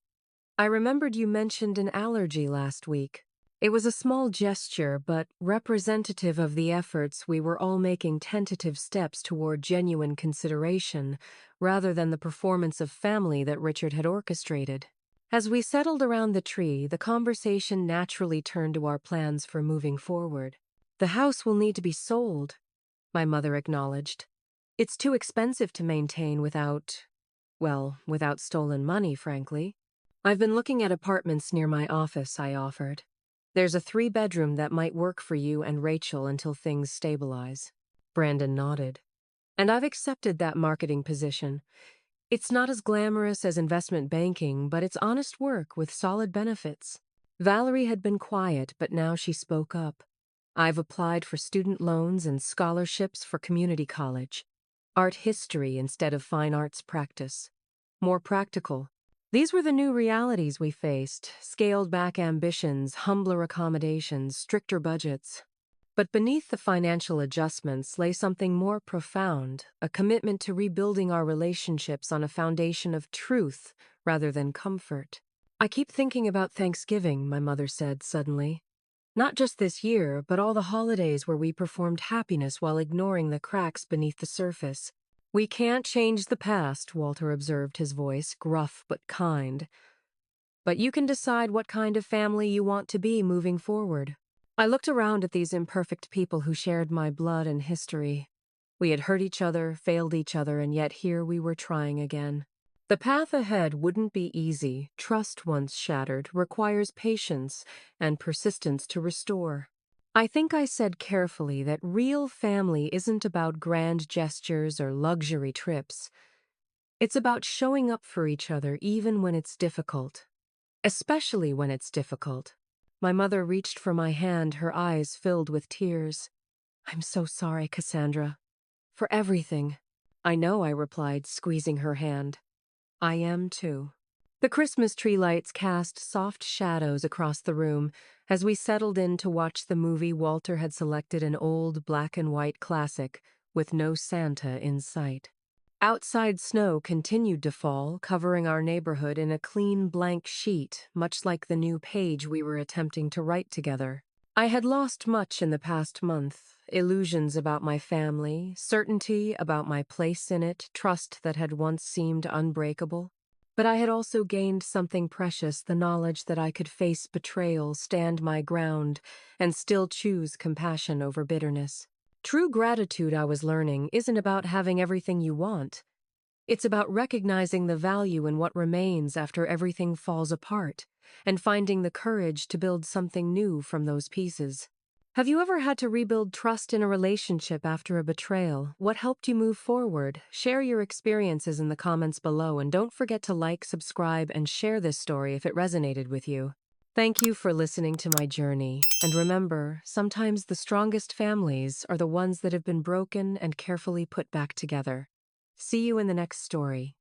"I remembered you mentioned an allergy last week." It was a small gesture, but representative of the efforts we were all making tentative steps toward genuine consideration, rather than the performance of family that Richard had orchestrated. As we settled around the tree, the conversation naturally turned to our plans for moving forward. "The house will need to be sold," my mother acknowledged. "It's too expensive to maintain without stolen money, frankly." "I've been looking at apartments near my office," I offered. "There's a 3-bedroom that might work for you and Rachel until things stabilize." Brandon nodded. "And I've accepted that marketing position. It's not as glamorous as investment banking, but it's honest work with solid benefits." Valerie had been quiet, but now she spoke up. "I've applied for student loans and scholarships for community college. Art history instead of fine arts practice. More practical." These were the new realities we faced: scaled-back ambitions, humbler accommodations, stricter budgets. But beneath the financial adjustments lay something more profound, a commitment to rebuilding our relationships on a foundation of truth rather than comfort. "I keep thinking about Thanksgiving," my mother said suddenly. "Not just this year, but all the holidays where we performed happiness while ignoring the cracks beneath the surface." "We can't change the past," Walter observed, his voice gruff but kind. "But you can decide what kind of family you want to be moving forward." I looked around at these imperfect people who shared my blood and history. We had hurt each other, failed each other, and yet here we were trying again. The path ahead wouldn't be easy. Trust once shattered requires patience and persistence to restore. I think I said carefully that real family isn't about grand gestures or luxury trips. It's about showing up for each other even when it's difficult. Especially when it's difficult. My mother reached for my hand, her eyes filled with tears. "I'm so sorry, Cassandra. For everything." "I know," I replied, squeezing her hand. "I am too." The Christmas tree lights cast soft shadows across the room as we settled in to watch the movie. Walter had selected an old black-and-white classic with no Santa in sight. Outside snow continued to fall, covering our neighborhood in a clean blank sheet, much like the new page we were attempting to write together. I had lost much in the past month: illusions about my family, certainty about my place in it, trust that had once seemed unbreakable. But I had also gained something precious: the knowledge that I could face betrayal, stand my ground, and still choose compassion over bitterness. True gratitude, I was learning, isn't about having everything you want. It's about recognizing the value in what remains after everything falls apart, and finding the courage to build something new from those pieces. Have you ever had to rebuild trust in a relationship after a betrayal? What helped you move forward? Share your experiences in the comments below, and don't forget to like, subscribe, and share this story if it resonated with you. Thank you for listening to my journey, and remember, sometimes the strongest families are the ones that have been broken and carefully put back together. See you in the next story.